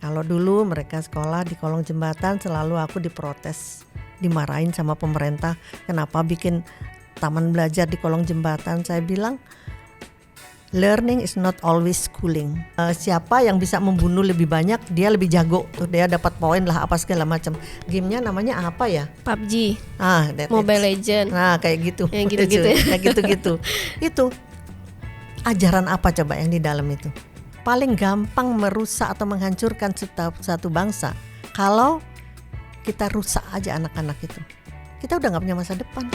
Kalau dulu mereka sekolah di kolong jembatan, selalu aku diprotes, dimarahin sama pemerintah, kenapa bikin taman belajar di kolong jembatan. Saya bilang, learning is not always schooling. Siapa yang bisa membunuh lebih banyak, dia lebih jago. Tuh dia dapat poin lah apa segala macam. Gamenya namanya apa ya? PUBG, That's Mobile Legend. Nah kayak gitu. Yang gitu-gitu ya. Kayak gitu-gitu. Itu ajaran apa coba yang di dalam itu? Paling gampang merusak atau menghancurkan satu bangsa kalau kita rusak aja anak-anak itu. Kita udah gak punya masa depan.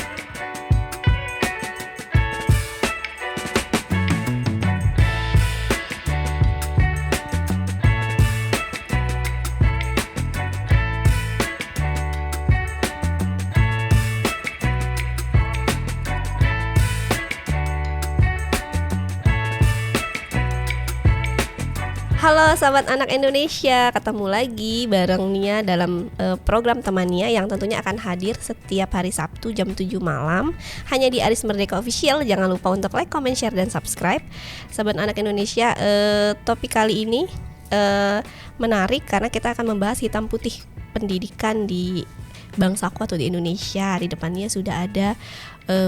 Halo sahabat anak Indonesia, ketemu lagi bareng Nia dalam program teman Nia yang tentunya akan hadir setiap hari Sabtu jam 7 malam hanya di Aris Merdeka Official. Jangan lupa untuk like, comment, share, dan subscribe. Sahabat anak Indonesia, topik kali ini menarik karena kita akan membahas hitam putih pendidikan di bangsaku atau di Indonesia. Di depannya sudah ada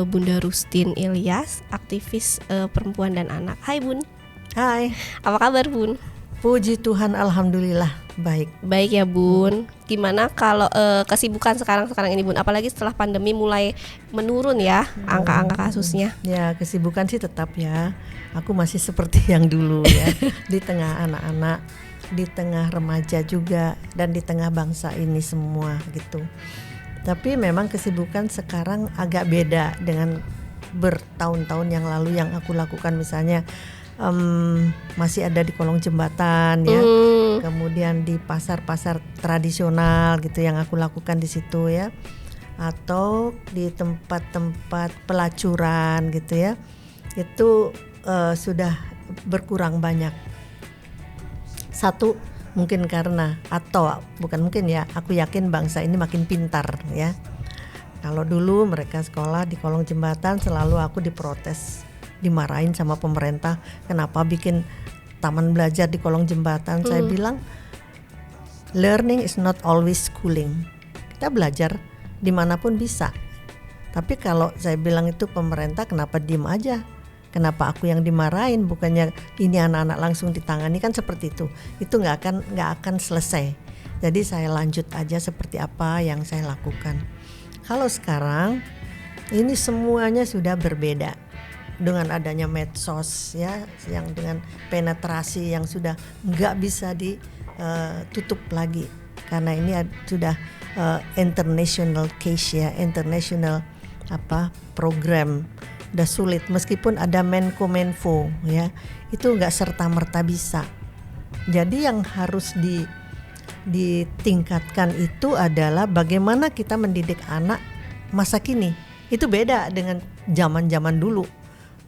Bunda Rustin Ilyas, aktivis perempuan dan anak. Hai Bun. Hai. Apa kabar Bun? Puji Tuhan, alhamdulillah baik. Baik ya Bun. Gimana kalau kesibukan sekarang ini Bun? Apalagi setelah pandemi mulai menurun ya angka-angka kasusnya. Ya kesibukan sih tetap ya. Aku masih seperti yang dulu ya. Di tengah anak-anak, di tengah remaja juga, dan di tengah bangsa ini semua gitu. Tapi memang kesibukan sekarang agak beda dengan bertahun-tahun yang lalu yang aku lakukan. Misalnya masih ada di kolong jembatan ya, kemudian di pasar-pasar tradisional gitu yang aku lakukan di situ ya, atau di tempat-tempat pelacuran gitu ya, itu sudah berkurang banyak. Satu mungkin karena, atau bukan mungkin ya, aku yakin bangsa ini makin pintar ya. Kalau dulu mereka sekolah di kolong jembatan, selalu aku diprotes, dimarahin sama pemerintah, kenapa bikin taman belajar di kolong jembatan. Saya bilang, learning is not always schooling. Kita belajar dimanapun bisa. Tapi kalau saya bilang itu pemerintah, kenapa diem aja? Kenapa aku yang dimarahin? Bukannya ini anak-anak langsung ditangani, kan seperti itu. Itu nggak akan selesai. Jadi saya lanjut aja seperti apa yang saya lakukan. Kalau sekarang ini semuanya sudah berbeda. Dengan adanya medsos ya, yang dengan penetrasi yang sudah nggak bisa ditutup lagi, karena ini sudah international case ya, international program, udah sulit. Meskipun ada Menkominfo ya, itu nggak serta merta bisa. Jadi yang harus ditingkatkan itu adalah bagaimana kita mendidik anak masa kini. Itu beda dengan zaman-zaman dulu.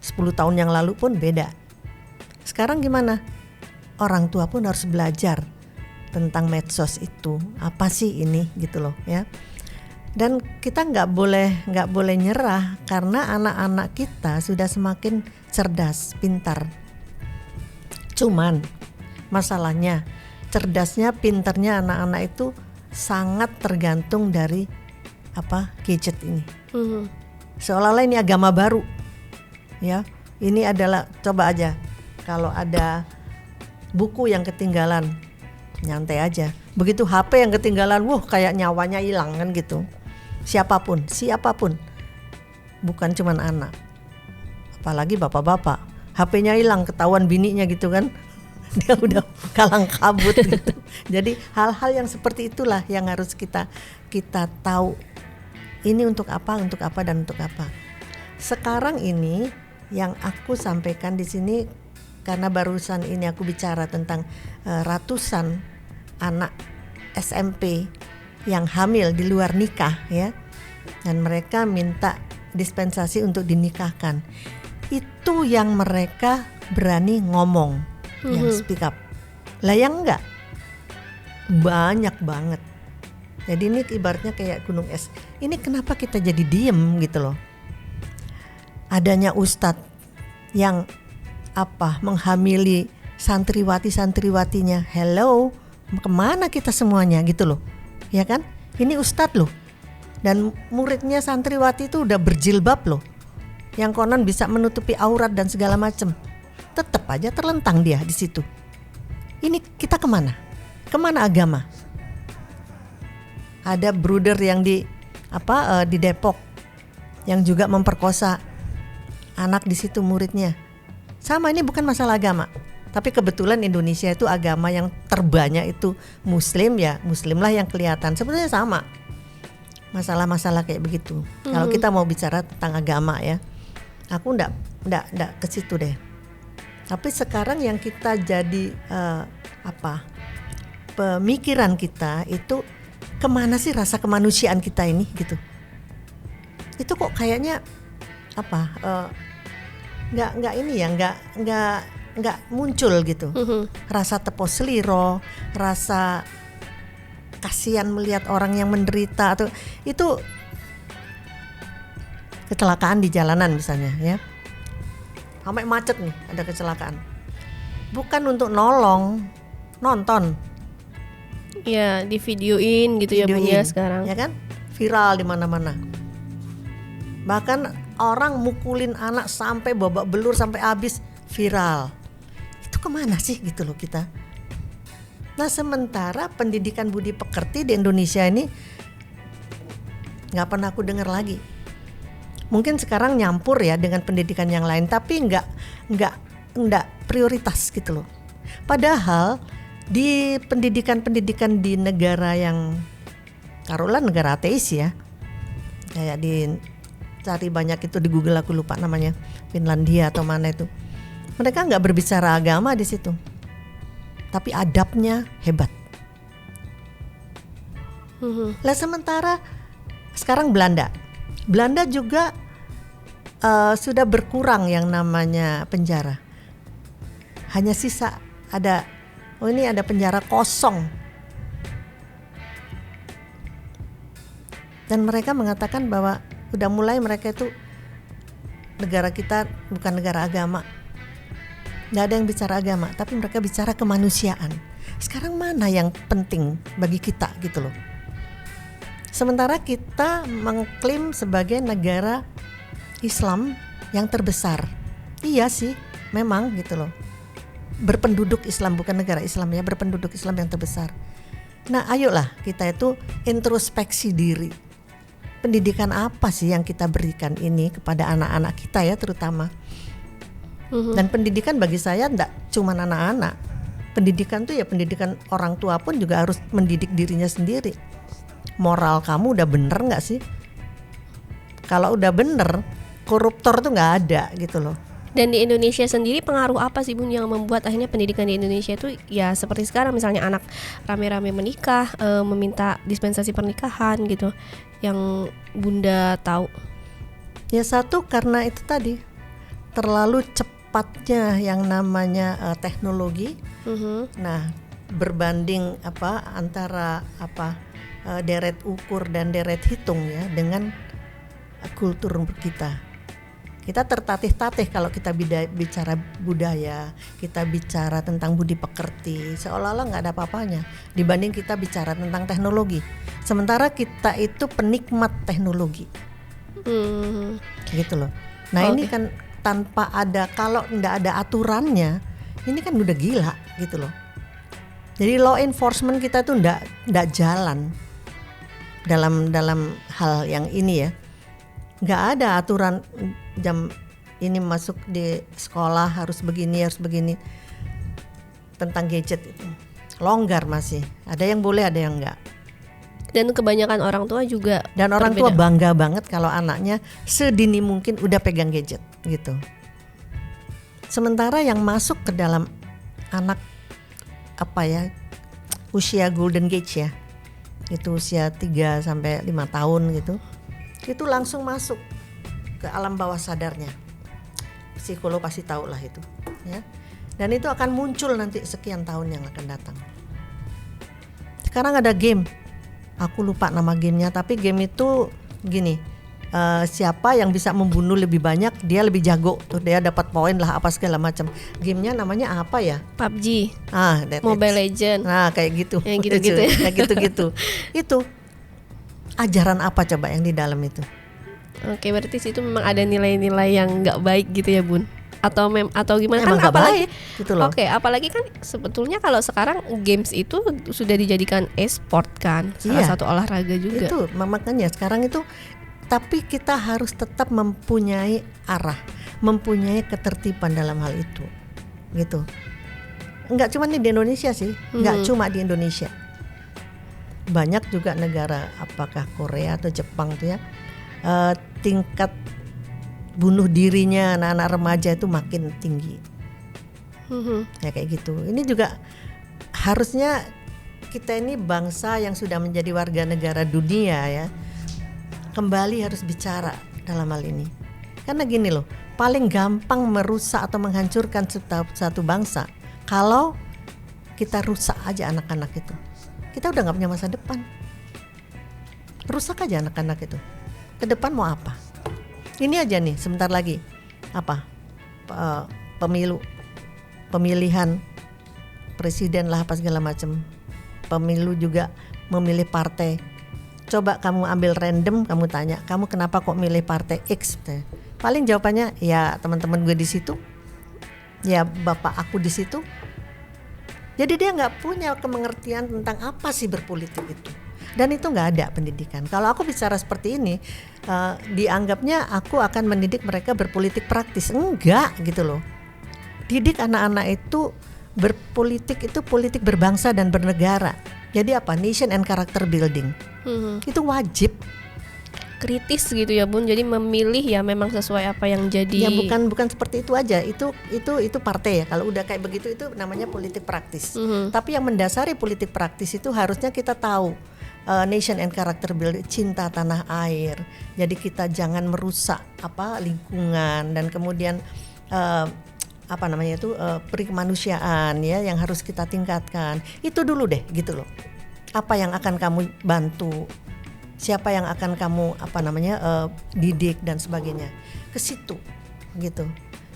10 tahun yang lalu pun beda. Sekarang gimana? Orang tua pun harus belajar tentang medsos itu. Apa sih ini gitu loh ya. Dan kita nggak boleh nyerah karena anak-anak kita sudah semakin cerdas, pintar. Cuman masalahnya cerdasnya, pintarnya anak-anak itu sangat tergantung dari gadget ini. Seolah-olah ini agama baru. Ya, ini adalah, coba aja kalau ada buku yang ketinggalan, nyantai aja. Begitu HP yang ketinggalan, kayak nyawanya hilang kan gitu. Siapapun, bukan cuman anak, apalagi bapak-bapak, HP-nya hilang, ketahuan bininya gitu kan, dia udah kalang kabut gitu. Jadi hal-hal yang seperti itulah yang harus kita tahu. Ini untuk apa dan untuk apa. Sekarang ini yang aku sampaikan di sini karena barusan ini aku bicara tentang ratusan anak SMP yang hamil di luar nikah ya, dan mereka minta dispensasi untuk dinikahkan. Itu yang mereka berani ngomong, yang speak up. Lah yang enggak banyak banget. Jadi ini ibaratnya kayak gunung es. Ini kenapa kita jadi diem gitu loh. Adanya ustadz yang menghamili santriwatinya. Hello, kemana kita semuanya gitu loh, ya kan? Ini ustadz loh, dan muridnya santriwati itu udah berjilbab loh, yang konon bisa menutupi aurat dan segala macam, tetap aja terlentang dia di situ. Ini kita kemana? Kemana agama? Ada bruder yang di Depok yang juga memperkosa anak di situ muridnya. Sama, ini bukan masalah agama. Tapi kebetulan Indonesia itu agama yang terbanyak itu Muslim, ya Muslim lah yang kelihatan. Sebetulnya sama masalah-masalah kayak begitu. Kalau kita mau bicara tentang agama ya, aku ndak ke situ deh. Tapi sekarang yang kita jadi pemikiran kita itu kemana sih rasa kemanusiaan kita ini gitu. Itu kok kayaknya nggak muncul gitu. Rasa tepos seliro, rasa kasihan melihat orang yang menderita, atau itu kecelakaan di jalanan misalnya ya, sampai macet nih, ada kecelakaan, bukan untuk nolong, nonton ya, di videoin gitu ya Bun ya sekarang, ya kan, viral di mana-mana. Bahkan orang mukulin anak sampai babak belur sampai habis, viral. Itu kemana sih gitu loh kita. Nah sementara pendidikan budi pekerti di Indonesia ini nggak pernah aku dengar lagi. Mungkin sekarang nyampur ya dengan pendidikan yang lain, tapi nggak prioritas gitu loh. Padahal di pendidikan di negara yang taruhlah negara ateis ya, kayak cari banyak itu di Google, aku lupa namanya, Finlandia atau mana itu, mereka nggak berbicara agama di situ, tapi adabnya hebat. Lah sementara sekarang Belanda juga sudah berkurang yang namanya penjara, hanya sisa ini ada penjara kosong, dan mereka mengatakan bahwa udah mulai mereka itu, negara kita bukan negara agama, nggak ada yang bicara agama, tapi mereka bicara kemanusiaan. Sekarang mana yang penting bagi kita gitu loh. Sementara kita mengklaim sebagai negara Islam yang terbesar. Iya sih, memang gitu loh. Berpenduduk Islam, bukan negara Islam ya, berpenduduk Islam yang terbesar. Nah ayolah kita itu introspeksi diri. Pendidikan apa sih yang kita berikan ini kepada anak-anak kita ya terutama. Dan pendidikan bagi saya enggak cuma anak-anak. Pendidikan tuh ya pendidikan orang tua pun juga harus mendidik dirinya sendiri. Moral kamu udah bener gak sih? Kalau udah bener, koruptor tuh gak ada gitu loh. Dan di Indonesia sendiri pengaruh apa sih Bun yang membuat akhirnya pendidikan di Indonesia itu ya seperti sekarang, misalnya anak rame-rame menikah, meminta dispensasi pernikahan gitu, yang Bunda tahu? Ya satu karena itu tadi, terlalu cepatnya yang namanya teknologi. Nah berbanding antara deret ukur dan deret hitung ya dengan kultur kita. Kita tertatih-tatih kalau kita bicara budaya, kita bicara tentang budi pekerti, seolah-olah nggak ada apa-apanya dibanding kita bicara tentang teknologi. Sementara kita itu penikmat teknologi, gitu loh. Nah ini kan tanpa ada, kalau nggak ada aturannya, ini kan udah gila gitu loh. Jadi law enforcement kita tuh nggak jalan dalam hal yang ini ya. Nggak ada aturan jam ini masuk di sekolah harus begini tentang gadget itu longgar, masih ada yang boleh ada yang enggak, dan kebanyakan orang tua juga, dan orang tua bangga banget kalau anaknya sedini mungkin udah pegang gadget gitu. Sementara yang masuk ke dalam anak usia golden age ya, itu usia 3 sampai 5 tahun gitu, itu langsung masuk ke alam bawah sadarnya. Psikolog pasti tahu lah itu ya. Dan itu akan muncul nanti sekian tahun yang akan datang. Sekarang ada game, aku lupa nama gamenya, tapi game itu gini, siapa yang bisa membunuh lebih banyak dia lebih jago tuh, dia dapat poin lah apa segala macam. Gamenya namanya apa ya? PUBG, Dead Mobile X. Legend. Nah kayak gitu. Yang gitu-gitu ya. Kayak gitu-gitu. Itu ajaran apa coba yang di dalam itu? Oke, berarti situ memang ada nilai-nilai yang nggak baik gitu ya Bun? Atau gimana? Emang Kan nggak apalagi baik, gitu loh. Oke, apalagi kan sebetulnya kalau sekarang games itu sudah dijadikan e-sport kan, salah Iya. satu olahraga juga. Itu makanya sekarang itu, tapi kita harus tetap mempunyai arah, mempunyai ketertiban dalam hal itu, gitu. Enggak cuma di Indonesia sih, enggak cuma di Indonesia. Banyak juga negara, apakah Korea atau Jepang tuh ya, tingkat bunuh dirinya anak-anak remaja itu makin tinggi. Ya kayak gitu. Ini juga harusnya kita ini bangsa yang sudah menjadi warga negara dunia ya, kembali harus bicara dalam hal ini. Karena gini loh, paling gampang merusak atau menghancurkan satu bangsa kalau kita rusak aja anak-anak itu. Kita udah gak punya masa depan. Rusak aja anak-anak itu. Ke depan mau apa? Ini aja nih sebentar lagi apa? Pemilihan presiden lah apa segala macam. Pemilu juga memilih partai. Coba kamu ambil random, kamu tanya, kamu kenapa kok milih partai X? Paling jawabannya ya teman-teman gue di situ, ya bapak aku di situ. Jadi dia nggak punya kemengertian tentang apa sih berpolitik itu. Dan itu nggak ada pendidikan. Kalau aku bicara seperti ini, dianggapnya aku akan mendidik mereka berpolitik praktis. Enggak gitu loh. Didik anak-anak itu berpolitik, itu politik berbangsa dan bernegara. Jadi apa? Nation and character building. Itu wajib. Kritis gitu ya Bun. Jadi memilih ya memang sesuai apa yang jadi. Ya bukan seperti itu aja. Itu partai ya. Kalau udah kayak begitu itu namanya politik praktis. Tapi yang mendasari politik praktis itu harusnya kita tahu nation and character building, cinta tanah air. Jadi kita jangan merusak lingkungan, dan kemudian perikemanusiaan ya yang harus kita tingkatkan. Itu dulu deh gitu loh. Apa yang akan kamu bantu? Siapa yang akan kamu didik dan sebagainya. Ke situ gitu.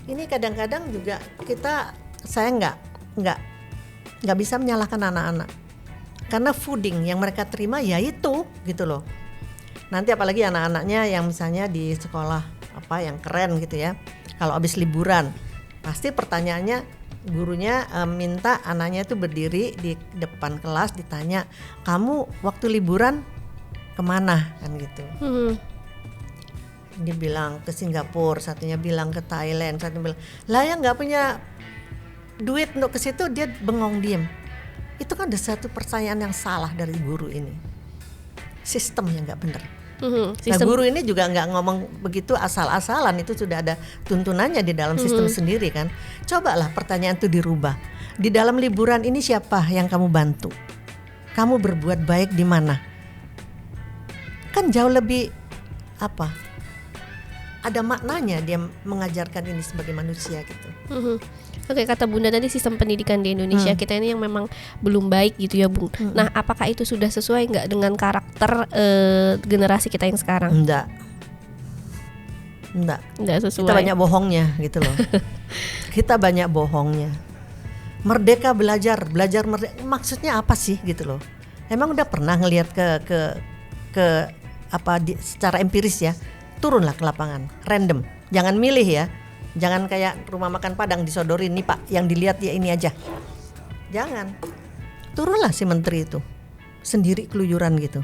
Ini kadang-kadang juga saya nggak bisa menyalahkan anak-anak. Karena fooding yang mereka terima ya itu gitu loh. Nanti apalagi anak-anaknya yang misalnya di sekolah yang keren gitu ya. Kalau habis liburan, pasti pertanyaannya gurunya minta anaknya itu berdiri di depan kelas ditanya, "Kamu waktu liburan kemana?" kan gitu. Dia bilang ke Singapura, satunya bilang ke Thailand, satunya bilang, "Lah yang nggak punya duit untuk ke situ," dia bengong diem. Itu kan ada satu pertanyaan yang salah dari guru ini. Sistem yang nggak benar. Nah guru ini juga nggak ngomong begitu asal-asalan, itu sudah ada tuntunannya di dalam sistem sendiri kan. Cobalah pertanyaan itu dirubah. Di dalam liburan ini siapa yang kamu bantu? Kamu berbuat baik di mana? Kan jauh lebih ada maknanya dia mengajarkan ini sebagai manusia gitu. Oke, kata Bunda tadi sistem pendidikan di Indonesia kita ini yang memang belum baik gitu ya Bung. Nah apakah itu sudah sesuai nggak dengan karakter generasi kita yang sekarang? Enggak sesuai. Kita banyak bohongnya gitu loh. Kita banyak bohongnya. Merdeka belajar merdeka, maksudnya apa sih gitu loh. Emang udah pernah ngelihat secara empiris ya. Turunlah ke lapangan, random. Jangan milih ya. Jangan kayak rumah makan Padang disodorin nih Pak, yang dilihat ya ini aja. Jangan. Turunlah si menteri itu sendiri keluyuran gitu.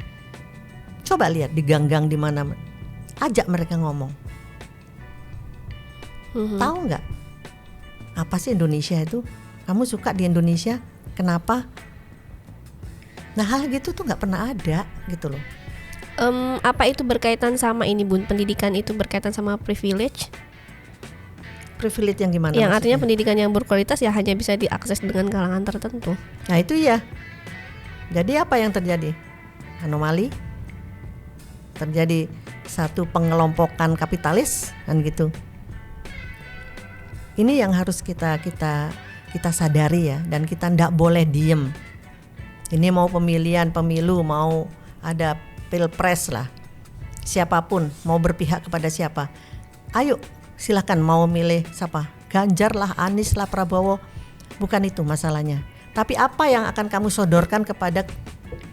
Coba lihat di gang-gang di mana, ajak mereka ngomong. Tahu nggak apa sih Indonesia itu? Kamu suka di Indonesia? Kenapa? Nah hal gitu tuh nggak pernah ada gitu loh. Apa itu berkaitan sama ini Bun? Pendidikan itu berkaitan sama privilege? Privilege yang gimana? Yang maksudnya? artinya pendidikan yang berkualitas ya hanya bisa diakses dengan kalangan tertentu. Nah itu ya. Jadi apa yang terjadi? Anomali. Terjadi satu pengelompokan kapitalis kan gitu. Ini yang harus kita sadari ya, dan kita ndak boleh diem. Ini mau pemilihan, pemilu, mau ada pilpres lah. siapapun mau berpihak kepada siapa, ayo silakan mau milih siapa, Ganjar lah, Anies lah, Prabowo, bukan itu masalahnya. Tapi apa yang akan kamu sodorkan kepada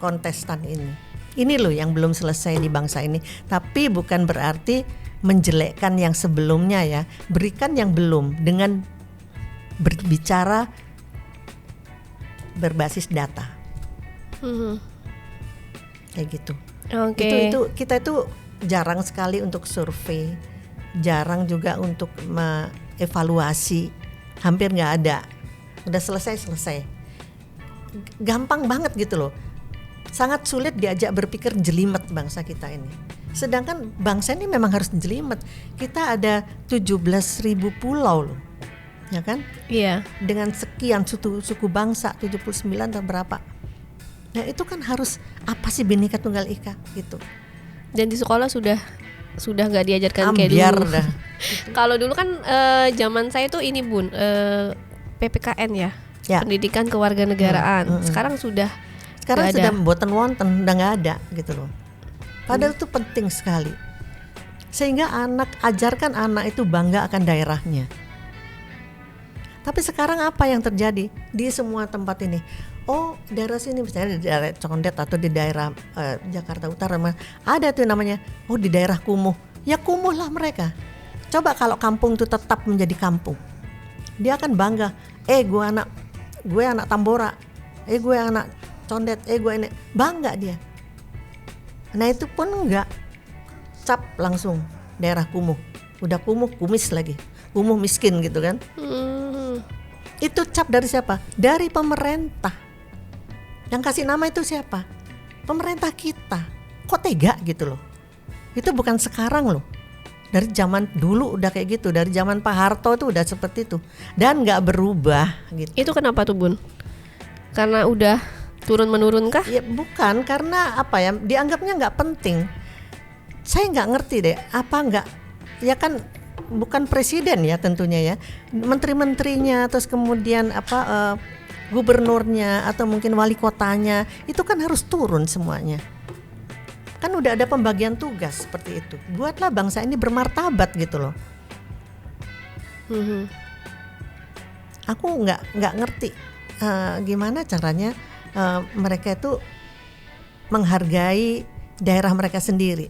kontestan ini? Ini loh yang belum selesai di bangsa ini. Tapi bukan berarti menjelekkan yang sebelumnya ya. Berikan yang belum dengan berbicara berbasis data. Kayak gitu. Oke. Itu kita itu jarang sekali untuk survei, jarang juga untuk evaluasi, hampir nggak ada. Udah selesai. Gampang banget gitu loh. Sangat sulit diajak berpikir jelimet bangsa kita ini. Sedangkan bangsa ini memang harus jelimet. Kita ada 17.000 pulau loh, ya kan? Iya. Dengan sekian suku bangsa, 79 atau berapa. Nah itu kan harus apa sih Bhinneka Tunggal Ika gitu. Dan di sekolah sudah nggak diajarkan kayak Ambiar dulu. dah. Kalau dulu kan zaman saya tuh ini Bun, PPKN ya, pendidikan kewarganegaraan. Sekarang sudah sudah mboten wonten, udah nggak ada gitu loh. Padahal itu penting sekali. Sehingga ajarkan anak itu bangga akan daerahnya. Tapi sekarang apa yang terjadi di semua tempat ini? Oh, daerah sini misalnya di daerah Condet atau di daerah Jakarta Utara ada tuh namanya, oh di daerah kumuh. Ya kumuh lah mereka. Coba kalau kampung itu tetap menjadi kampung. Dia akan bangga, gue anak Tambora. Gue anak Condet, gue ini. Bangga dia. Nah itu pun enggak, cap langsung daerah kumuh. Udah kumuh, kumis lagi. Kumuh miskin gitu kan. Itu cap dari siapa? Dari pemerintah. Yang kasih nama itu siapa? Pemerintah kita. Kok tega gitu loh. Itu bukan sekarang loh. Dari zaman dulu udah kayak gitu. Dari zaman Pak Harto itu udah seperti itu. Dan gak berubah gitu. Itu kenapa tuh Bun? Karena udah turun-menurun kah? Ya bukan, karena apa ya, dianggapnya gak penting. Saya gak ngerti deh, apa gak, ya kan bukan presiden ya tentunya ya, menteri-menterinya, terus kemudian gubernurnya atau mungkin wali kotanya, itu kan harus turun semuanya. Kan udah ada pembagian tugas seperti itu. Buatlah bangsa ini bermartabat gitu loh. Aku nggak ngerti gimana caranya mereka itu menghargai daerah mereka sendiri.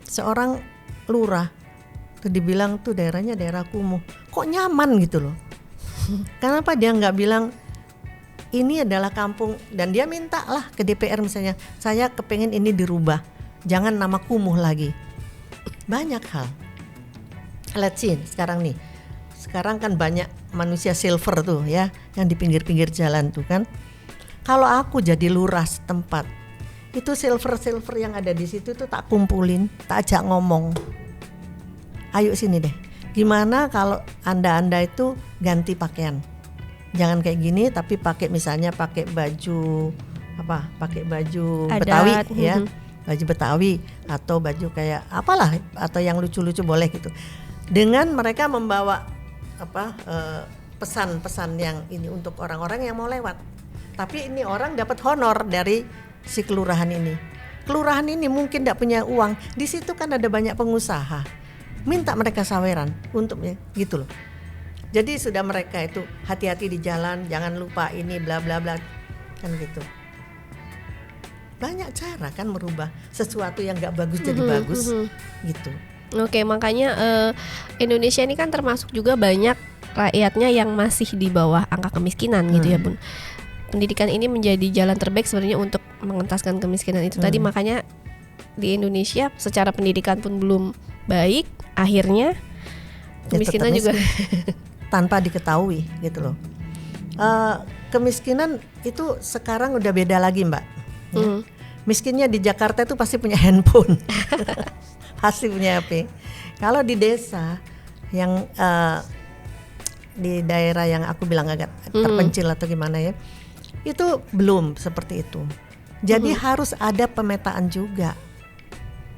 Seorang lurah tuh dibilang tuh daerahnya daerah kumuh, kok nyaman gitu loh. Kenapa dia nggak bilang ini adalah kampung, dan dia minta lah ke DPR misalnya, saya kepengen ini dirubah, jangan nama kumuh lagi. Banyak hal. Let's see sekarang kan banyak manusia silver tuh ya, yang di pinggir-pinggir jalan tuh kan. Kalau aku jadi lurah setempat, itu silver yang ada di situ tuh tak kumpulin, tak ajak ngomong. Ayo sini deh, gimana kalau anda itu ganti pakaian? Jangan kayak gini, tapi pakai misalnya pakai baju adat, Betawi ya, baju Betawi atau baju kayak apalah, atau yang lucu-lucu boleh gitu. Dengan mereka membawa pesan-pesan yang ini untuk orang-orang yang mau lewat. Tapi ini orang dapat honor dari si kelurahan ini. Kelurahan ini mungkin tidak punya uang. Di situ kan ada banyak pengusaha. Minta mereka saweran untuk gitu loh. Jadi sudah mereka itu hati-hati di jalan, jangan lupa ini bla bla bla kan gitu. Banyak cara kan merubah sesuatu yang nggak bagus jadi bagus gitu. Oke, makanya Indonesia ini kan termasuk juga banyak rakyatnya yang masih di bawah angka kemiskinan gitu ya Bun. Pendidikan ini menjadi jalan terbaik sebenarnya untuk mengentaskan kemiskinan itu tadi, makanya di Indonesia secara pendidikan pun belum baik, akhirnya kemiskinan juga tanpa diketahui gitu loh. Kemiskinan itu sekarang udah beda lagi Mbak. Miskinnya di Jakarta itu pasti punya handphone. Pasti punya HP. Kalau di desa yang di daerah yang aku bilang agak terpencil atau gimana ya, itu belum seperti itu. Jadi harus ada pemetaan juga.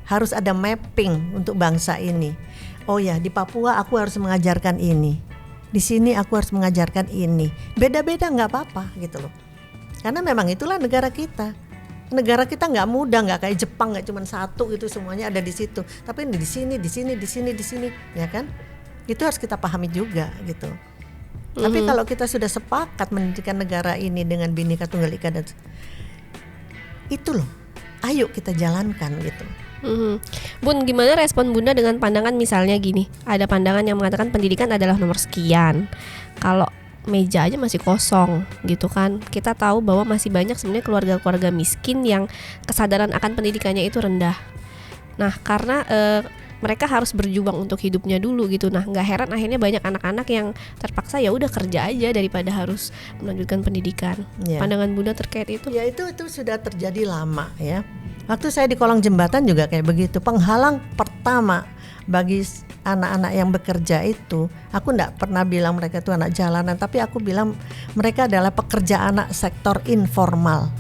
Harus ada mapping untuk bangsa ini. Oh ya, di Papua aku harus mengajarkan ini. Di sini aku harus mengajarkan ini. Beda-beda nggak apa-apa gitu loh. Karena memang itulah negara kita. negara kita nggak mudah, nggak kayak Jepang, nggak cuma satu gitu semuanya ada di situ. Tapi di sini, ya kan? Itu harus kita pahami juga gitu. Tapi kalau kita sudah sepakat mendirikan negara ini dengan Bhinneka Tunggal Ika dan itu loh, ayo kita jalankan gitu. Bun, gimana respon Bunda dengan pandangan misalnya gini? Ada pandangan yang mengatakan pendidikan adalah nomor sekian. Kalau meja aja masih kosong gitu kan. Kita tahu bahwa masih banyak sebenarnya keluarga-keluarga miskin yang kesadaran akan pendidikannya itu rendah. Nah, karena mereka harus berjuang untuk hidupnya dulu gitu. Nah, nggak heran akhirnya banyak anak-anak yang terpaksa ya udah kerja aja daripada harus melanjutkan pendidikan. Pandangan Bunda terkait itu? Ya itu sudah terjadi lama ya. Waktu saya di kolong jembatan juga kayak begitu. Penghalang pertama bagi anak-anak yang bekerja itu, aku enggak pernah bilang mereka itu anak jalanan, tapi aku bilang mereka adalah pekerja anak sektor informal.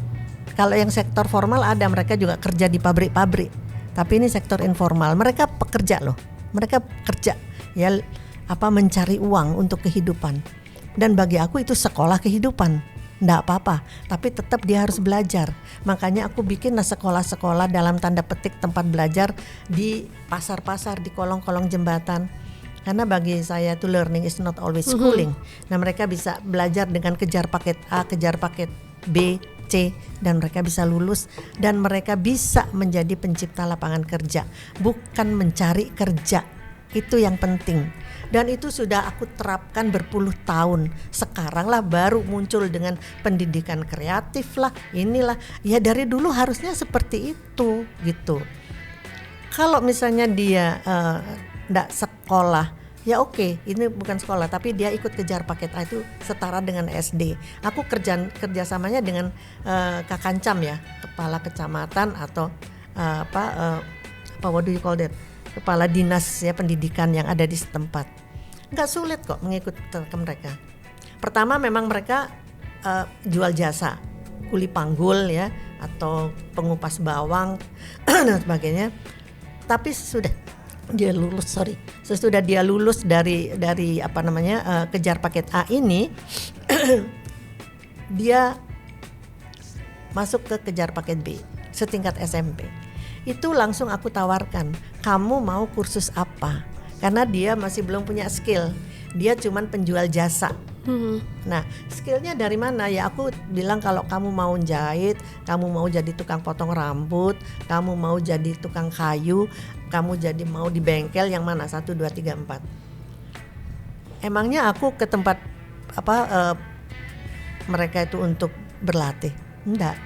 Kalau yang sektor formal ada, mereka juga kerja di pabrik-pabrik. Tapi ini sektor informal. Mereka pekerja loh. Mereka kerja ya mencari uang untuk kehidupan. Dan bagi aku itu sekolah kehidupan. Nggak apa-apa, tapi tetap dia harus belajar. Makanya aku bikin sekolah-sekolah dalam tanda petik tempat belajar di pasar-pasar, di kolong-kolong jembatan. Karena bagi saya itu learning is not always schooling. Nah, mereka bisa belajar dengan kejar paket A, kejar paket B, C, dan mereka bisa lulus dan mereka bisa menjadi pencipta lapangan kerja, bukan mencari kerja. Itu yang penting. Dan itu sudah aku terapkan berpuluh tahun. Sekarang lah baru muncul dengan pendidikan kreatif lah, inilah. Ya dari dulu harusnya seperti itu gitu. Kalau misalnya dia enggak sekolah, ya oke, ini bukan sekolah, tapi dia ikut kejar paket A itu setara dengan SD. Aku kerjasamanya dengan Kak Kancam ya, kepala kecamatan atau what do you call that? Kepala dinas ya pendidikan yang ada di setempat. Nggak sulit kok mengikut ke mereka. Pertama memang mereka jual jasa, kuli panggul ya, atau pengupas bawang dan sebagainya. Tapi sesudah dia lulus dari kejar paket A ini, dia masuk ke kejar paket B setingkat SMP. Itu langsung aku tawarkan, kamu mau kursus apa? Karena dia masih belum punya skill, dia cuman penjual jasa. Nah, skillnya dari mana? Ya aku bilang kalau kamu mau jahit, kamu mau jadi tukang potong rambut, kamu mau jadi tukang kayu, kamu jadi mau di bengkel yang mana? 1, 2, 3, 4. Emangnya aku ke tempat mereka itu untuk berlatih? Enggak.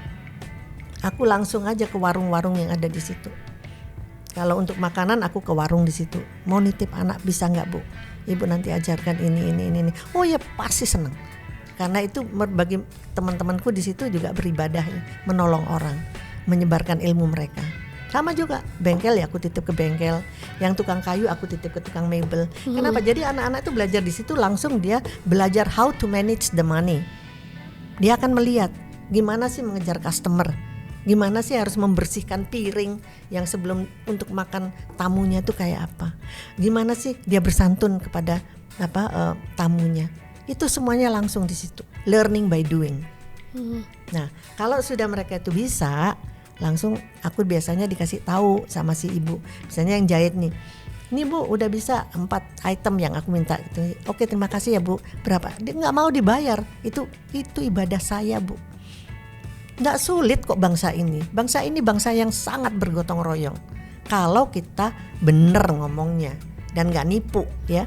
Aku langsung aja ke warung-warung yang ada di situ. Kalau untuk makanan aku ke warung di situ. Mau nitip anak bisa nggak Bu? Ibu nanti ajarkan ini. Oh ya pasti senang. Karena itu bagi teman-temanku di situ juga beribadah, menolong orang, menyebarkan ilmu mereka. Sama juga bengkel ya aku titip ke bengkel. Yang tukang kayu aku titip ke tukang mebel. Kenapa? Jadi anak-anak itu belajar di situ langsung dia belajar how to manage the money. Dia akan melihat gimana sih mengejar customer. Gimana sih harus membersihkan piring yang sebelum untuk makan tamunya itu kayak apa? Gimana sih dia bersantun kepada tamunya? Itu semuanya langsung di situ. Learning by doing. Nah, kalau sudah mereka itu bisa, langsung aku biasanya dikasih tahu sama si ibu. Misalnya yang jahit nih. Ini Bu udah bisa 4 item yang aku minta. Oke, terima kasih ya Bu. Berapa? Dia nggak mau dibayar. Itu ibadah saya Bu. Nggak sulit kok bangsa ini. Bangsa ini bangsa yang sangat bergotong royong. Kalau kita bener ngomongnya dan nggak nipu ya.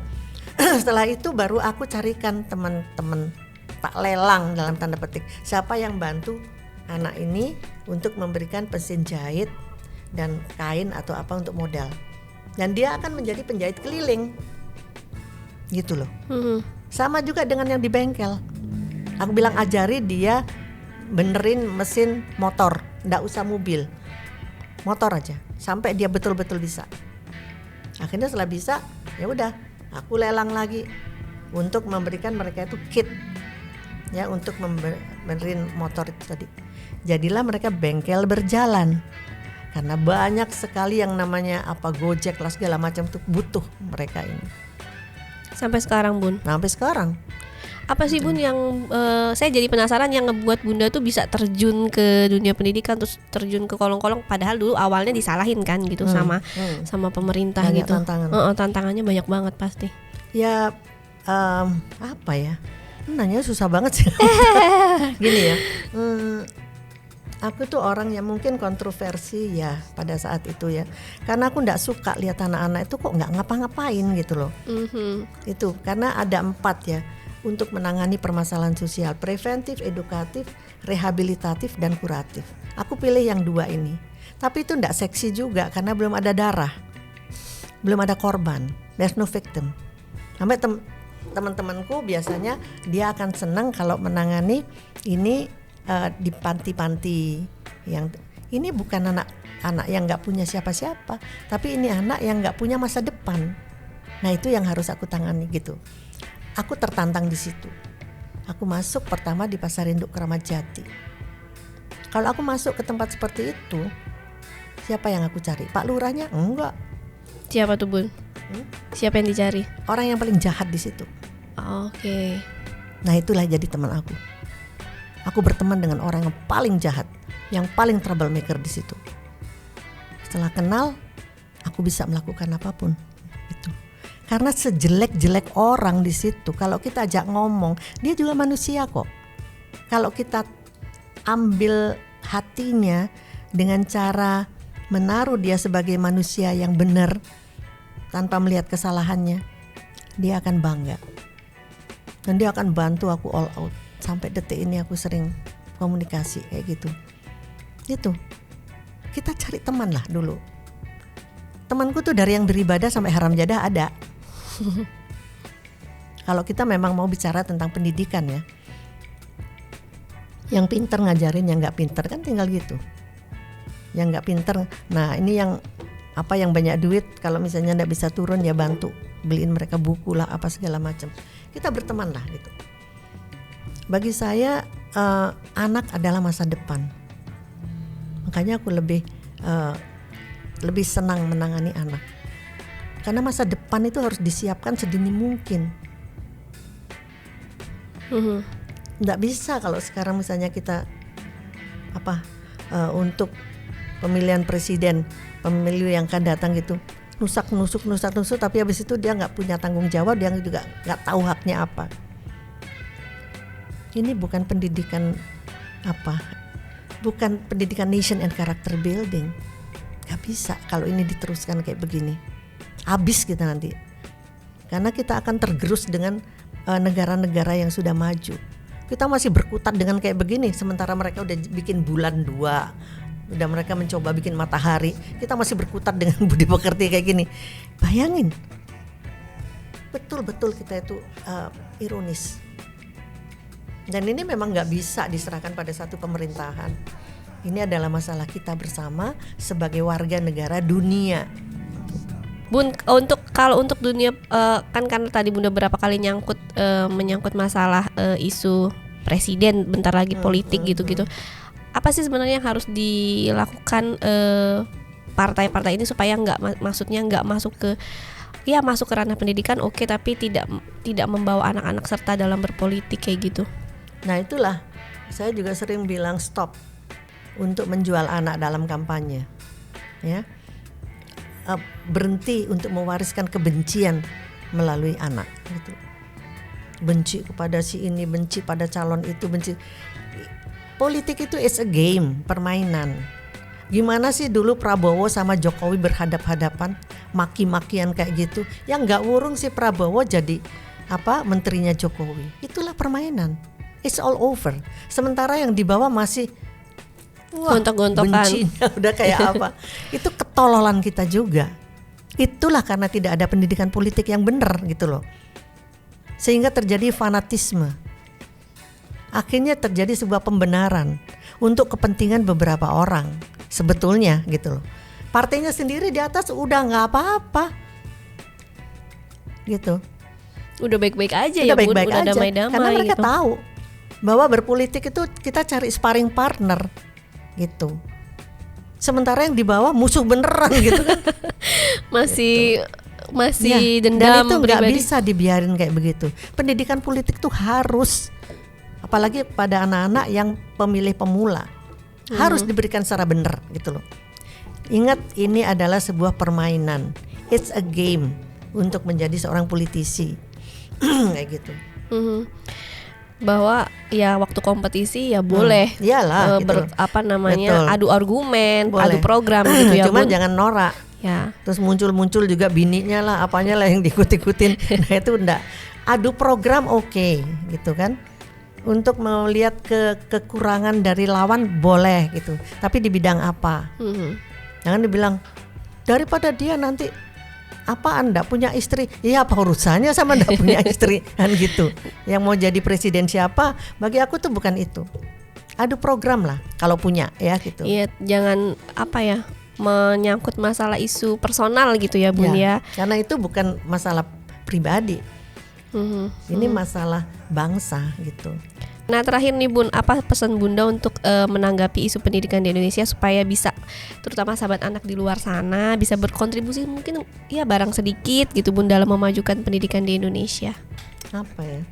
Setelah itu baru aku carikan teman-teman, tak lelang dalam tanda petik. Siapa yang bantu anak ini untuk memberikan mesin jahit dan kain atau apa untuk modal. Dan dia akan menjadi penjahit keliling. Gitu loh. Sama juga dengan yang di bengkel. Aku bilang ajari dia benerin mesin motor, nggak usah mobil, motor aja, sampai dia betul-betul bisa. Akhirnya setelah bisa, ya udah, aku lelang lagi untuk memberikan mereka itu kit, ya untuk benerin motor itu tadi. Jadilah mereka bengkel berjalan, karena banyak sekali yang namanya Gojek lah segala macam tuh butuh mereka ini. Sampai sekarang Bun. Sampai sekarang. Apa sih Bun yang saya jadi penasaran yang ngebuat Bunda tuh bisa terjun ke dunia pendidikan, terus terjun ke kolong-kolong, padahal dulu awalnya disalahin kan gitu sama pemerintah banyak gitu. tantangan. Tantangannya banyak banget pasti. Ya apa ya? Nanya susah banget sih. Gini ya. Aku tuh orang yang mungkin kontroversi ya pada saat itu ya, karena aku nggak suka lihat anak-anak itu kok nggak ngapa-ngapain gitu loh. Itu karena ada 4 ya untuk menangani permasalahan sosial: preventif, edukatif, rehabilitatif, dan kuratif. Aku pilih yang 2 ini, tapi itu nggak seksi juga karena belum ada darah, belum ada korban, there's no victim. Sampai teman-temanku biasanya dia akan senang kalau menangani ini di panti-panti, yang ini bukan anak yang nggak punya siapa-siapa, tapi ini anak yang nggak punya masa depan. Nah itu yang harus aku tangani gitu. Aku tertantang di situ. Aku masuk pertama di Pasar Induk Kramat Jati. Kalau aku masuk ke tempat seperti itu, siapa yang aku cari? Pak Lurahnya? Enggak. Siapa tuh Bun? Siapa yang dicari? Orang yang paling jahat di situ. Oke. Nah itulah jadi teman aku. Aku berteman dengan orang yang paling jahat, yang paling troublemaker di situ. Setelah kenal, aku bisa melakukan apapun. Itu. Karena sejelek-jelek orang di situ, kalau kita ajak ngomong, dia juga manusia kok. Kalau kita ambil hatinya dengan cara menaruh dia sebagai manusia yang benar, tanpa melihat kesalahannya, dia akan bangga. Dan dia akan bantu aku all out. Sampai detik ini aku sering komunikasi kayak gitu. Itu kita cari teman lah dulu. Temanku tuh dari yang beribadah sampai haram jadah ada. Kalau kita memang mau bicara tentang pendidikan ya, yang pinter ngajarin, yang nggak pinter kan tinggal gitu. Yang nggak pinter, nah ini yang banyak duit, kalau misalnya nggak bisa turun ya bantu beliin mereka buku lah apa segala macam. Kita berteman lah gitu. Bagi saya anak adalah masa depan. Makanya aku lebih senang menangani anak. Karena masa depan itu harus disiapkan sedini mungkin. Nggak bisa kalau sekarang misalnya kita untuk pemilihan presiden, pemilu yang akan datang gitu, nusak-nusuk, tapi habis itu dia nggak punya tanggung jawab, dia juga nggak tahu haknya apa. Ini bukan pendidikan bukan pendidikan nation and character building. Gak bisa kalau ini diteruskan kayak begini. Habis kita nanti. Karena kita akan tergerus dengan negara-negara yang sudah maju. Kita masih berkutat dengan kayak begini, sementara mereka udah bikin bulan 2, udah mereka mencoba bikin matahari. Kita masih berkutat dengan budi pekerti kayak gini. Bayangin. Betul-betul kita itu ironis. Dan ini memang nggak bisa diserahkan pada satu pemerintahan. Ini adalah masalah kita bersama sebagai warga negara dunia. Bun, kalau untuk dunia kan karena tadi Bunda berapa kali menyangkut masalah isu presiden, bentar lagi politik gitu-gitu. Apa sih sebenarnya yang harus dilakukan partai-partai ini supaya nggak masuk ke ranah pendidikan, oke, tapi tidak membawa anak-anak serta dalam berpolitik kayak gitu. Nah itulah saya juga sering bilang stop untuk menjual anak dalam kampanye, ya. Berhenti untuk mewariskan kebencian melalui anak gitu. Benci kepada si ini, benci pada calon itu, benci. Politik itu is a game, permainan. Gimana sih dulu Prabowo sama Jokowi berhadap-hadapan, maki-makian kayak gitu. Yang nggak wurung si Prabowo jadi menterinya Jokowi. Itulah permainan. It's all over. Sementara yang di bawah masih gontok-gontokan. Bencinya udah kayak apa. Itu ketololan kita juga. Itulah karena tidak ada pendidikan politik yang benar gitu loh. Sehingga terjadi fanatisme. Akhirnya terjadi sebuah pembenaran untuk kepentingan beberapa orang sebetulnya gitu loh. Partainya sendiri di atas udah nggak apa-apa gitu. Udah baik-baik aja udah ya Bun, udah damai-damai karena mereka gitu. tahu bahwa berpolitik itu kita cari sparring partner gitu. Sementara yang di bawah musuh beneran gitu kan. Masih masih dan dendam itu nggak pribadi. bisa dibiarin kayak begitu. Pendidikan politik tuh harus, apalagi pada anak-anak yang pemilih pemula, harus diberikan secara benar gitu loh. Ingat, ini adalah sebuah permainan, it's a game untuk menjadi seorang politisi. Kayak gitu. Bahwa ya waktu kompetisi ya boleh Iyalah, gitu. Betul. adu argumen, Boleh. adu program gitu ya Cuman Bun. jangan norak. Ya. Terus muncul juga bininya lah, apanya lah yang diikut-ikutin. Nah itu enggak. Adu program oke, gitu kan. Untuk melihat kekurangan dari lawan boleh gitu. Tapi di bidang apa? Jangan dibilang daripada dia nanti apa Anda punya istri, ya apa urusannya sama Anda punya istri kan gitu. Yang mau jadi presiden siapa? Bagi aku tuh bukan itu. Adu program lah kalau punya ya gitu. Iya, jangan menyangkut masalah isu personal gitu ya Bun ya. Karena itu bukan masalah pribadi. Ini masalah bangsa gitu. Nah terakhir nih Bun, apa pesan Bunda untuk menanggapi isu pendidikan di Indonesia supaya bisa, terutama sahabat anak di luar sana, bisa berkontribusi mungkin ya barang sedikit gitu Bun dalam memajukan pendidikan di Indonesia? Apa ya?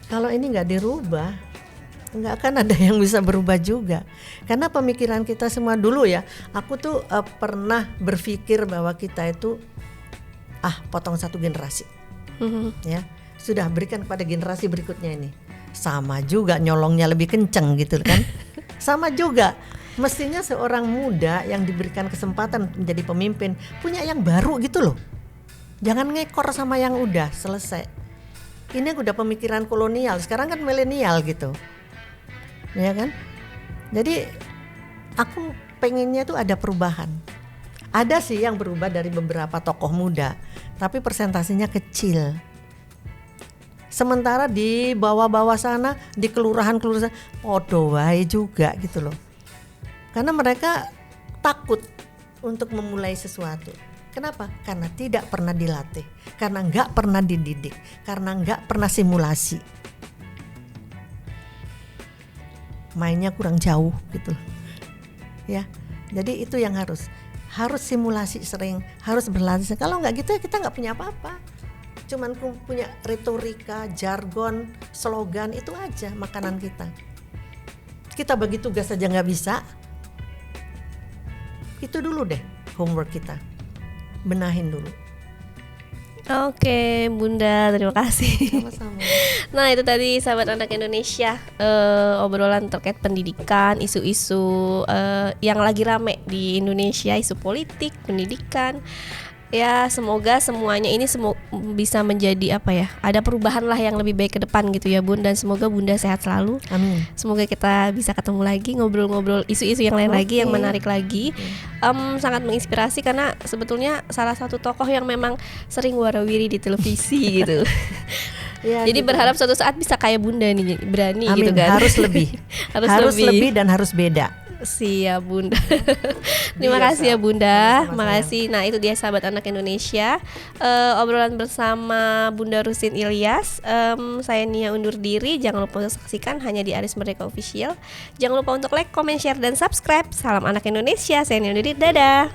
Kalau ini nggak dirubah, nggak akan ada yang bisa berubah juga. Karena pemikiran kita semua dulu ya, aku tuh pernah berpikir bahwa kita itu potong satu generasi, ya sudah berikan kepada generasi berikutnya ini. Sama juga nyolongnya lebih kenceng gitu kan. Sama juga mestinya seorang muda yang diberikan kesempatan menjadi pemimpin punya yang baru gitu loh. Jangan ngekor sama yang udah selesai. Ini udah pemikiran kolonial, sekarang kan milenial gitu. Ya kan? Jadi aku pengennya tuh ada perubahan. Ada sih yang berubah dari beberapa tokoh muda, tapi persentasenya kecil. Sementara di bawah-bawah sana, di kelurahan-kelurahan podo wae juga gitu loh. Karena mereka takut untuk memulai sesuatu. Kenapa? Karena tidak pernah dilatih, karena nggak pernah dididik, karena nggak pernah simulasi. Mainnya kurang jauh gitu. Ya, jadi itu yang harus simulasi sering, harus berlatih. Kalau nggak gitu ya kita nggak punya apa-apa. Cuman punya retorika, jargon, slogan, itu aja makanan kita. Kita bagi tugas saja nggak bisa. Itu dulu deh homework kita, benahin dulu. Oke Bunda, terima kasih. Sama-sama. Nah itu tadi sahabat anak Indonesia, obrolan terkait pendidikan, isu-isu yang lagi rame di Indonesia, isu politik, pendidikan. Ya semoga semuanya ini bisa menjadi ada perubahan lah yang lebih baik ke depan gitu ya Bun. Dan semoga Bunda sehat selalu. Amin. Semoga kita bisa ketemu lagi, ngobrol-ngobrol isu-isu yang lain lagi, yang menarik lagi. Sangat menginspirasi karena sebetulnya salah satu tokoh yang memang sering warawiri di televisi gitu. Ya, jadi gitu. Berharap suatu saat bisa kayak Bunda nih, berani. Amin. Gitu kan. Harus lebih. harus lebih dan harus beda. Siap Bunda. Terima kasih ya Bunda. Makasih. Nah itu dia sahabat anak Indonesia, obrolan bersama Bunda Rusin Ilyas. Saya Nia undur diri. Jangan lupa untuk saksikan hanya di Aris Merdeka Official. Jangan lupa untuk like, comment, share, dan subscribe. Salam anak Indonesia. Saya Nia undur diri. Dadah.